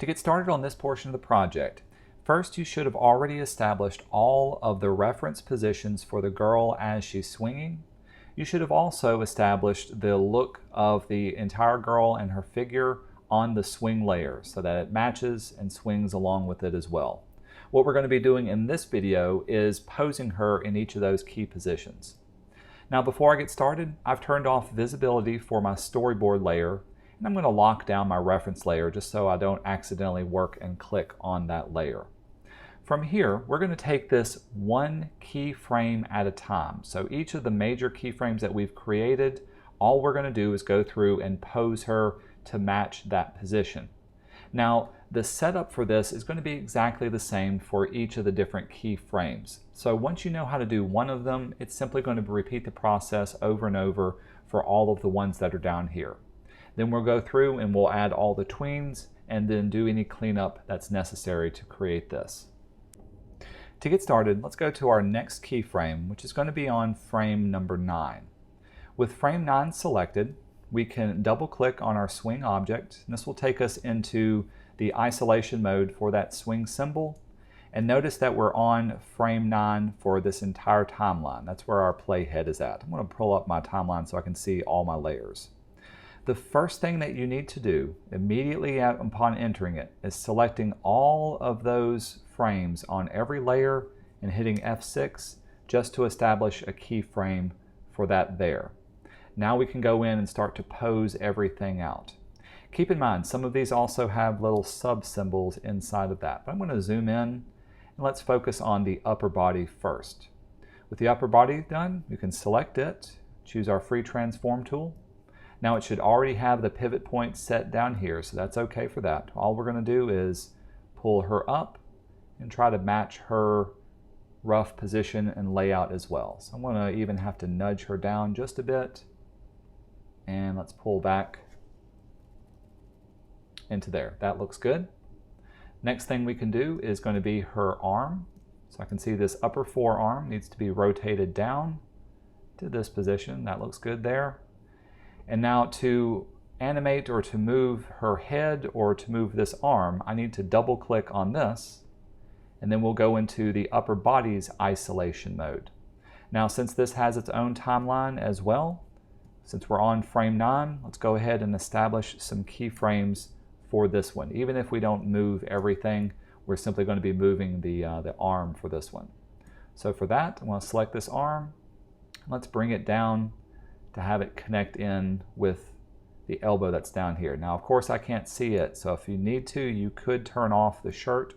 To get started on this portion of the project, first you should have already established all of the reference positions for the girl as she's swinging. You should have also established the look of the entire girl and her figure on the swing layer so that it matches and swings along with it as well. What we're going to be doing in this video is posing her in each of those key positions. Now before I get started, I've turned off visibility for my storyboard layer, and I'm going to lock down my reference layer just so I don't accidentally work and click on that layer. From here, we're going to take this one keyframe at a time. So each of the major keyframes that we've created, all we're going to do is go through and pose her to match that position. Now, the setup for this is going to be exactly the same for each of the different keyframes. So once you know how to do one of them, it's simply going to repeat the process over and over for all of the ones that are down here. Then we'll go through and we'll add all the tweens and then do any cleanup that's necessary to create this. To get started, let's go to our next keyframe, which is going to be on frame number 9. With frame 9 selected, we can double click on our swing object, and this will take us into the isolation mode for that swing symbol. And notice that we're on frame 9 for this entire timeline. That's where our playhead is at. I'm going to pull up my timeline so I can see all my layers. The first thing that you need to do immediately upon entering it is selecting all of those frames on every layer and hitting F6 just to establish a keyframe for that there. Now we can go in and start to pose everything out. Keep in mind, some of these also have little sub symbols inside of that. But I'm going to zoom in and let's focus on the upper body first. With the upper body done, you can select it, choose our free transform tool. Now it should already have the pivot point set down here, so that's okay for that. All we're going to do is pull her up and try to match her rough position and layout as well. So I'm going to even have to nudge her down just a bit. And let's pull back into there. That looks good. Next thing we can do is going to be her arm. So I can see this upper forearm needs to be rotated down to this position. That looks good there. And now to animate or to move her head or to move this arm, I need to double click on this, and then we'll go into the upper body's isolation mode. Now since this has its own timeline as well, since we're on frame 9, let's go ahead and establish some keyframes for this one. Even if we don't move everything, we're simply going to be moving the arm for this one. So for that, I want to select this arm. Let's bring it down to have it connect in with the elbow that's down here. Now of course I can't see it, so if you need to, you could turn off the shirt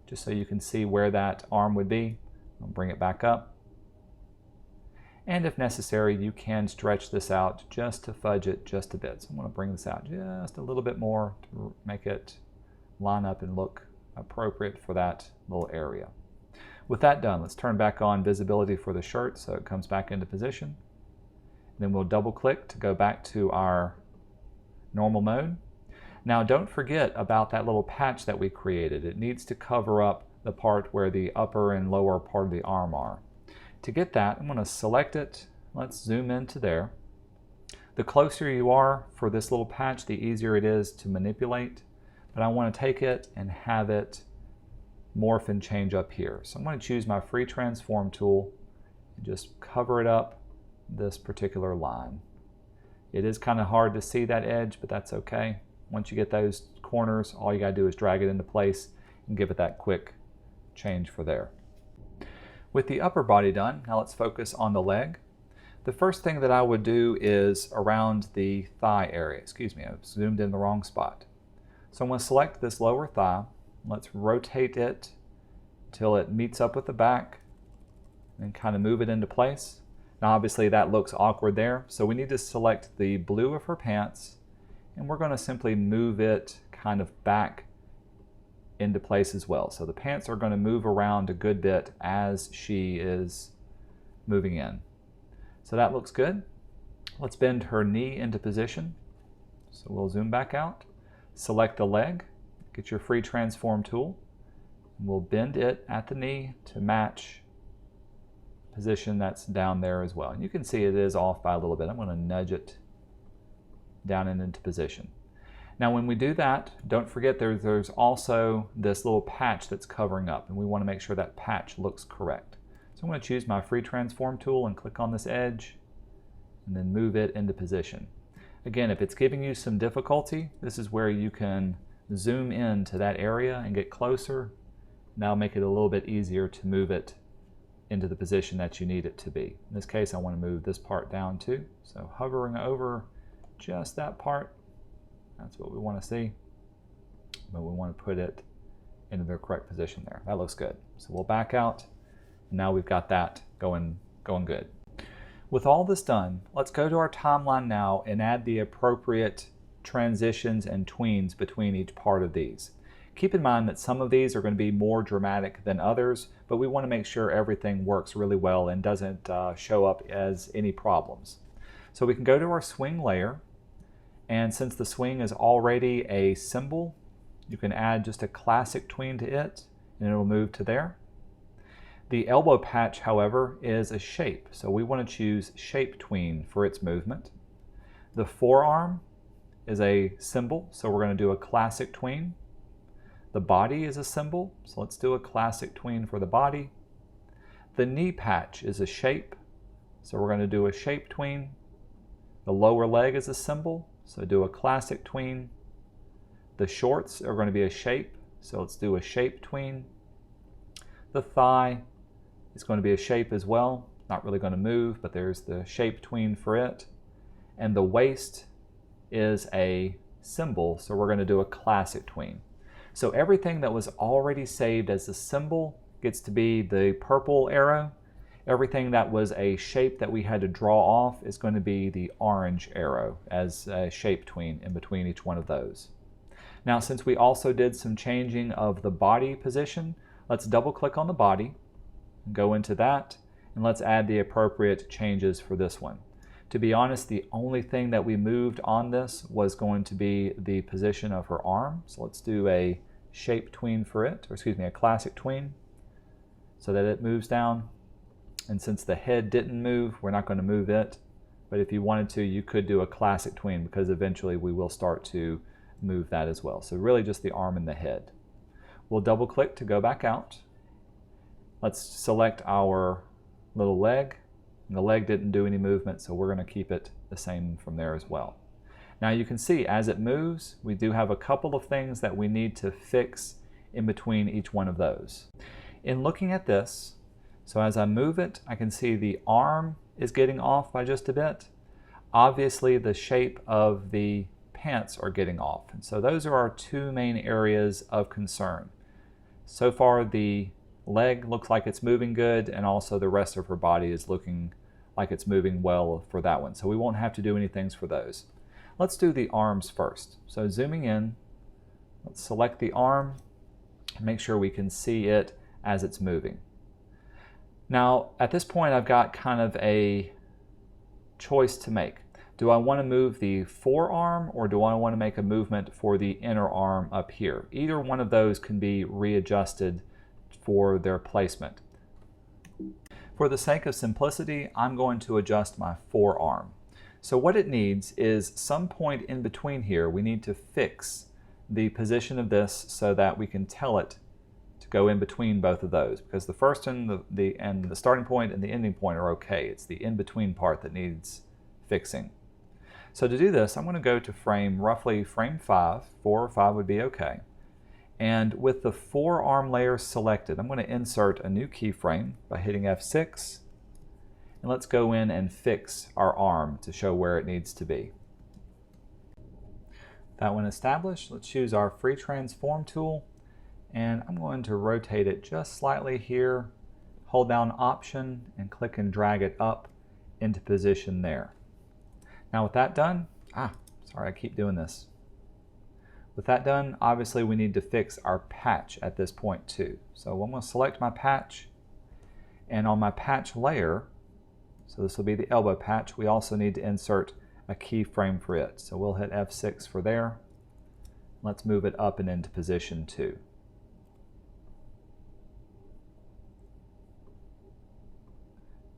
just so you can see where that arm would be. I'll bring it back up. And if necessary, you can stretch this out just to fudge it just a bit. So I'm going to bring this out just a little bit more to make it line up and look appropriate for that little area. With that done, let's turn back on visibility for the shirt so it comes back into position. Then we'll double click to go back to our normal mode. Now don't forget about that little patch that we created. It needs to cover up the part where the upper and lower part of the arm are. To get that, I'm going to select it. Let's zoom into there. The closer you are for this little patch, the easier it is to manipulate. But I want to take it and have it morph and change up here. So I'm going to choose my free transform tool and just cover it up this particular line. It is kind of hard to see that edge, but that's okay. Once you get those corners, all you got to do is drag it into place and give it that quick change for there. With the upper body done, now let's focus on the leg. The first thing that I would do is around the thigh area. Excuse me, I've zoomed in the wrong spot. So I'm going to select this lower thigh. Let's rotate it until it meets up with the back and kind of move it into place. Now obviously that looks awkward there, so we need to select the blue of her pants, and we're going to simply move it kind of back into place as well. So the pants are going to move around a good bit as she is moving in. So that looks good. Let's bend her knee into position. So we'll zoom back out, select the leg, get your free transform tool, and we'll bend it at the knee to match position that's down there as well. And you can see it is off by a little bit. I'm going to nudge it down and into position. Now when we do that, don't forget there's also this little patch that's covering up, and we want to make sure that patch looks correct. So I'm going to choose my free transform tool and click on this edge and then move it into position. Again, if it's giving you some difficulty, this is where you can zoom in to that area and get closer. Now make it a little bit easier to move it into the position that you need it to be. In this case, I want to move this part down too. So hovering over just that part, that's what we want to see. But we want to put it into the correct position there. That looks good. So we'll back out. And now we've got that going good. With all this done, let's go to our timeline now and add the appropriate transitions and tweens between each part of these. Keep in mind that some of these are going to be more dramatic than others, but we want to make sure everything works really well and doesn't show up as any problems. So we can go to our swing layer, and since the swing is already a symbol, you can add just a classic tween to it and it'll move to there. The elbow patch, however, is a shape, so we want to choose shape tween for its movement. The forearm is a symbol, so we're going to do a classic tween. The body is a symbol, so let's do a classic tween for the body. The knee patch is a shape, so we're going to do a shape tween. The lower leg is a symbol, so do a classic tween. The shorts are going to be a shape, so let's do a shape tween. The thigh is going to be a shape as well, not really going to move, but there's the shape tween for it. And the waist is a symbol, so we're going to do a classic tween. So everything that was already saved as a symbol gets to be the purple arrow. Everything that was a shape that we had to draw off is going to be the orange arrow as a shape tween in between each one of those. Now, since we also did some changing of the body position, let's double click on the body, go into that, and let's add the appropriate changes for this one. To be honest, the only thing that we moved on this was going to be the position of her arm. So let's do a shape tween for it, or excuse me, a classic tween, so that it moves down. And since the head didn't move, we're not going to move it. But if you wanted to, you could do a classic tween, because eventually we will start to move that as well. So really just the arm and the head. We'll double click to go back out. Let's select our little leg. And the leg didn't do any movement, so we're going to keep it the same from there as well. Now you can see as it moves, we do have a couple of things that we need to fix in between each one of those. In looking at this, so as I move it, I can see the arm is getting off by just a bit. Obviously the shape of the pants are getting off. And so those are our two main areas of concern. So far the leg looks like it's moving good, and also the rest of her body is looking like it's moving well for that one. So we won't have to do anything for those. Let's do the arms first. So zooming in, let's select the arm and make sure we can see it as it's moving. Now at this point I've got kind of a choice to make. Do I want to move the forearm, or do I want to make a movement for the inner arm up here? Either one of those can be readjusted for their placement. For the sake of simplicity, I'm going to adjust my forearm. So what it needs is some point in between here. We need to fix the position of this so that we can tell it to go in between both of those, because the first and the starting point and the ending point are okay. It's the in-between part that needs fixing. So to do this, I'm going to go to roughly frame 5. 4 or 5 would be okay. And with the forearm layer selected, I'm going to insert a new keyframe by hitting F6. And let's go in and fix our arm to show where it needs to be. That one established, let's choose our free transform tool. And I'm going to rotate it just slightly here. Hold down Option and click and drag it up into position there. Now with that done, sorry, I keep doing this. With that done, obviously we need to fix our patch at this point too. So I'm going to select my patch, and on my patch layer, so this will be the elbow patch, we also need to insert a keyframe for it. So we'll hit F6 for there. Let's move it up and into position 2.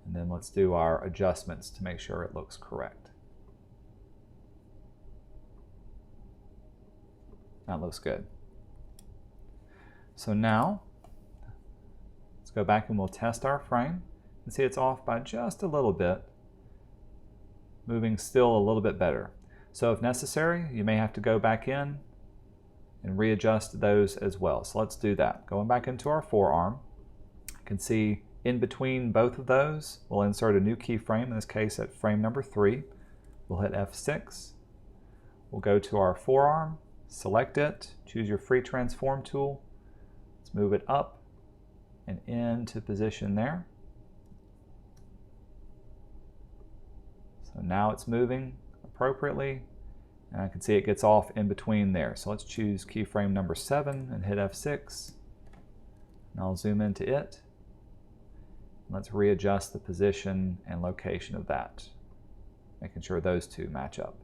And then let's do our adjustments to make sure it looks correct. That looks good. So now, let's go back and we'll test our frame and see it's off by just a little bit, moving still a little bit better. So if necessary, you may have to go back in and readjust those as well. So let's do that. Going back into our forearm, you can see in between both of those, we'll insert a new keyframe, in this case at frame number 3. We'll hit F6. We'll go to our forearm, select it, choose your free transform tool. Let's move it up and into position there. So now it's moving appropriately, and I can see it gets off in between there. So let's choose keyframe number 7 and hit F6. And I'll zoom into it. Let's readjust the position and location of that, making sure those two match up.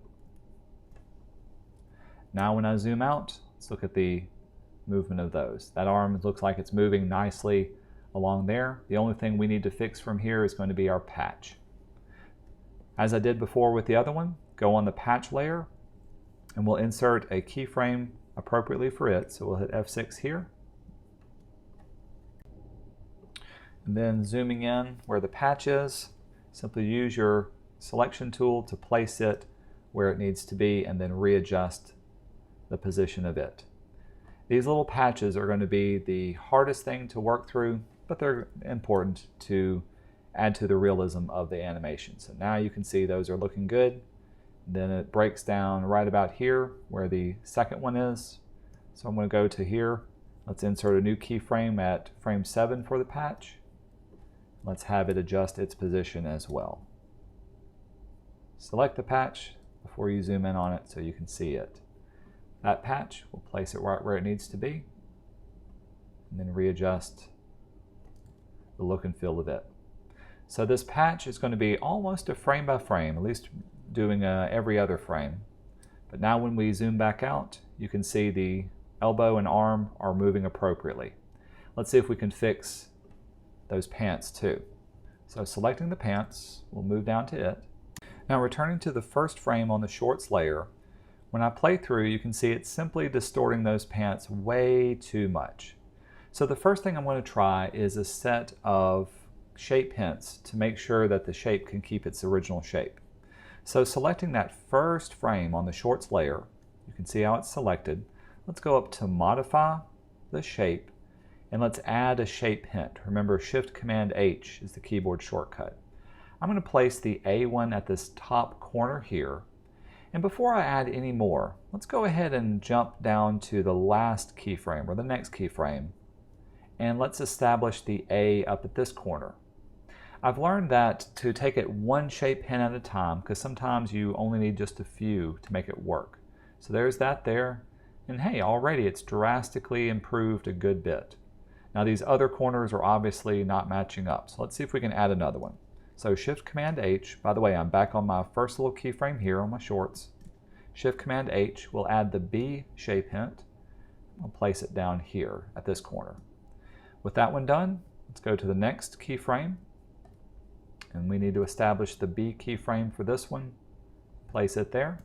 Now when I zoom out, let's look at the movement of those. That arm looks like it's moving nicely along there. The only thing we need to fix from here is going to be our patch. As I did before with the other one, go on the patch layer and we'll insert a keyframe appropriately for it. So we'll hit F6 here. And then zooming in where the patch is, simply use your selection tool to place it where it needs to be and then readjust the position of it. These little patches are going to be the hardest thing to work through, but they're important to add to the realism of the animation. So now you can see those are looking good. Then it breaks down right about here where the second one is. So I'm going to go to here. Let's insert a new keyframe at frame 7 for the patch. Let's have it adjust its position as well. Select the patch before you zoom in on it so you can see it. That patch, we'll place it right where it needs to be, and then readjust the look and feel of it. So this patch is going to be almost a frame by frame, at least doing every other frame. But now when we zoom back out, you can see the elbow and arm are moving appropriately. Let's see if we can fix those pants too. So selecting the pants, we'll move down to it. Now returning to the first frame on the shorts layer, when I play through, you can see it's simply distorting those pants way too much. So the first thing I'm going to try is a set of shape hints to make sure that the shape can keep its original shape. So selecting that first frame on the shorts layer, you can see how it's selected. Let's go up to modify the shape and let's add a shape hint. Remember, Shift-Command-H is the keyboard shortcut. I'm going to place the A one at this top corner here. And before I add any more, let's go ahead and jump down to the last keyframe or the next keyframe. And let's establish the A up at this corner. I've learned that to take it one shape hint at a time, because sometimes you only need just a few to make it work. So there's that there. And hey, already it's drastically improved a good bit. Now these other corners are obviously not matching up. So let's see if we can add another one. So Shift-Command-H, by the way, I'm back on my first little keyframe here on my shorts. Shift-Command-H will add the B shape hint. I'll place it down here at this corner. With that one done, let's go to the next keyframe. And we need to establish the B keyframe for this one. Place it there.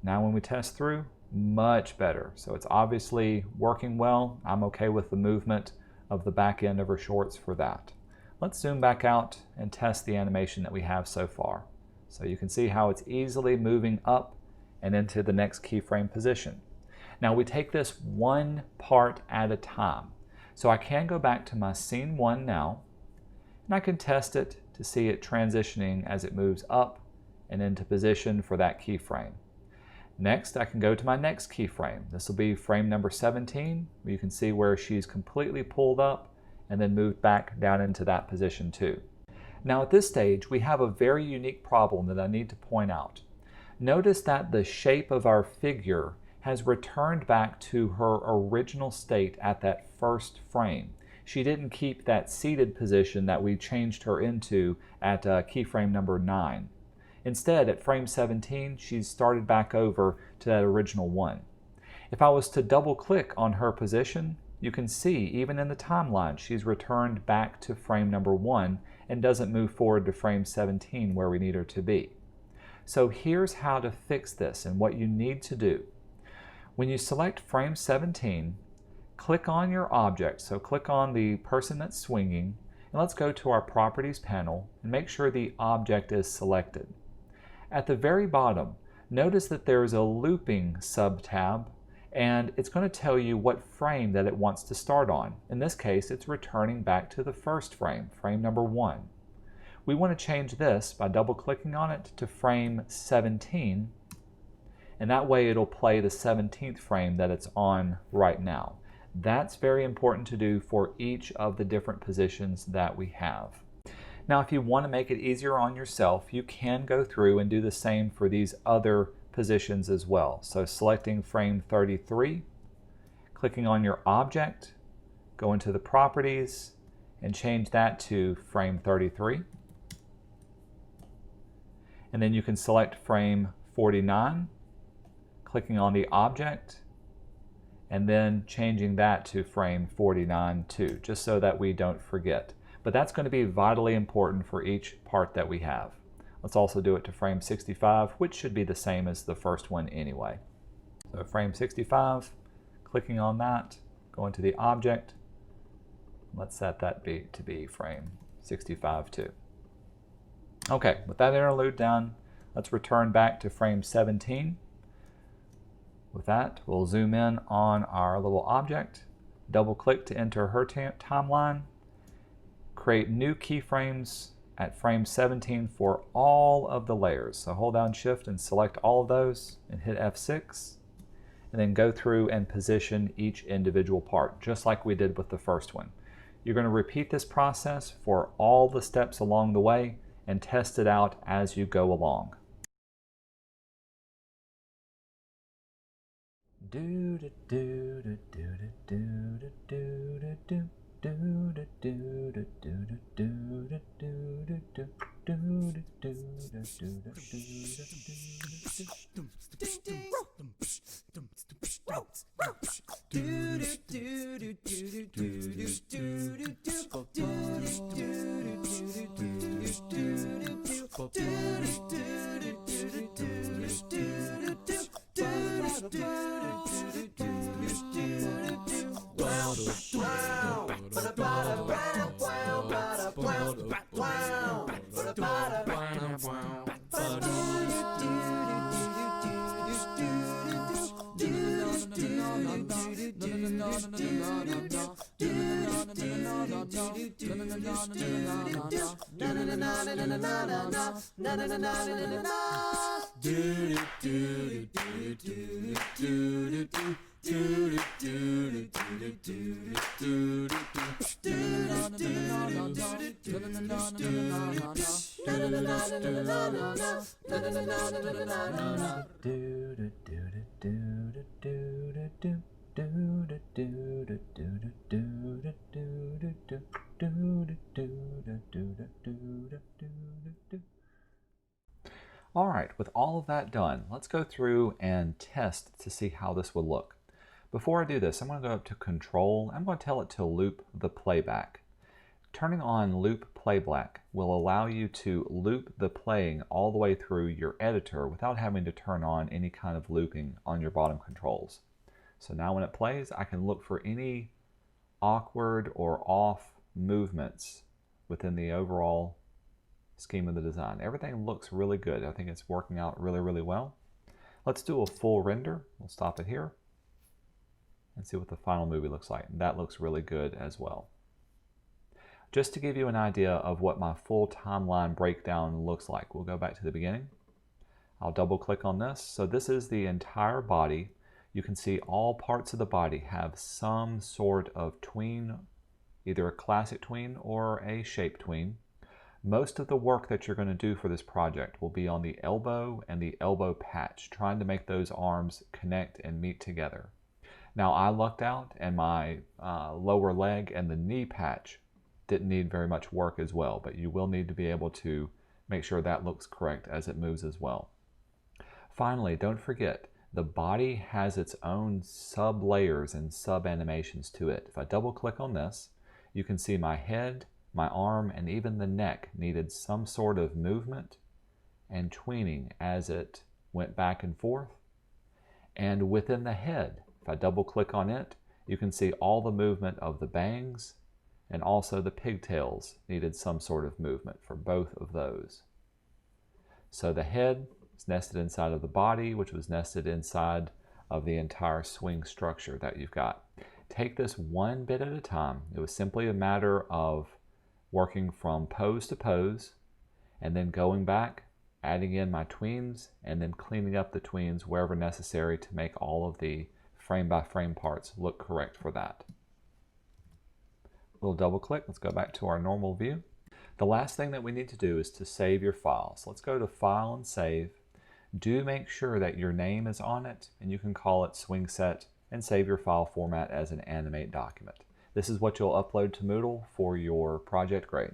Now when we test through, much better. So it's obviously working well. I'm okay with the movement of the back end of her shorts for that. Let's zoom back out and test the animation that we have so far. So you can see how it's easily moving up and into the next keyframe position. Now we take this one part at a time. So I can go back to my scene 1 now, and I can test it to see it transitioning as it moves up and into position for that keyframe. Next, I can go to my next keyframe. This will be frame number 17, where you can see where she's completely pulled up and then moved back down into that position too. Now at this stage, we have a very unique problem that I need to point out. Notice that the shape of our figure has returned back to her original state at that first frame. She didn't keep that seated position that we changed her into at keyframe number 9. Instead, at frame 17, she's started back over to that original one. If I was to double click on her position, you can see even in the timeline she's returned back to frame number 1 and doesn't move forward to frame 17 where we need her to be. So here's how to fix this and what you need to do. When you select frame 17, click on your object. So click on the person that's swinging, and let's go to our Properties panel and make sure the object is selected. At the very bottom, notice that there's a looping sub-tab, and it's going to tell you what frame that it wants to start on. In this case, it's returning back to the first frame, frame number 1. We want to change this by double-clicking on it to frame 17, and that way it'll play the 17th frame that it's on right now. That's very important to do for each of the different positions that we have. Now, if you want to make it easier on yourself, you can go through and do the same for these other positions as well. So selecting frame 33, clicking on your object, go into the properties, and change that to frame 33. And then you can select frame 49, clicking on the object, and then changing that to frame 49 too, just so that we don't forget. But that's going to be vitally important for each part that we have. Let's also do it to frame 65, which should be the same as the first one anyway. So frame 65, clicking on that, go into the object. Let's set that to be frame 65 too. Okay, with that interlude done, let's return back to frame 17. With that, we'll zoom in on our little object, double click to enter her timeline, create new keyframes at frame 17 for all of the layers. So hold down Shift and select all of those and hit F6, and then go through and position each individual part, just like we did with the first one. You're going to repeat this process for all the steps along the way and test it out as you go along. All right, with all of that done, let's go through and test to see how this will look. Before I do this, I'm going to go up to Control. I'm going to tell it to loop the playback. Turning on loop playback will allow you to loop the playing all the way through your editor without having to turn on any kind of looping on your bottom controls. So now when it plays, I can look for any awkward or off movements within the overall scheme of the design. Everything looks really good. I think it's working out really, really well. Let's do a full render. We'll stop it here and see what the final movie looks like. And that looks really good as well. Just to give you an idea of what my full timeline breakdown looks like, we'll go back to the beginning. I'll double click on this. So this is the entire body. You can see all parts of the body have some sort of tween, either a classic tween or a shape tween. Most of the work that you're going to do for this project will be on the elbow and the elbow patch, trying to make those arms connect and meet together. Now I lucked out and my lower leg and the knee patch didn't need very much work as well, but you will need to be able to make sure that looks correct as it moves as well. Finally, don't forget, the body has its own sub layers and sub animations to it. If I double click on this, you can see my head, my arm, and even the neck needed some sort of movement and tweening as it went back and forth. And within the head, if I double click on it, you can see all the movement of the bangs, and also the pigtails needed some sort of movement for both of those. So the head is nested inside of the body, which was nested inside of the entire swing structure that you've got. Take this one bit at a time. It was simply a matter of working from pose to pose, and then going back, adding in my tweens, and then cleaning up the tweens wherever necessary to make all of the frame by frame parts look correct for that. We'll double click. Let's go back to our normal view. The last thing that we need to do is to save your file. So let's go to File and Save. Do make sure that your name is on it, and you can call it Swingset and save your file format as an animate document. This is what you'll upload to Moodle for your project grade.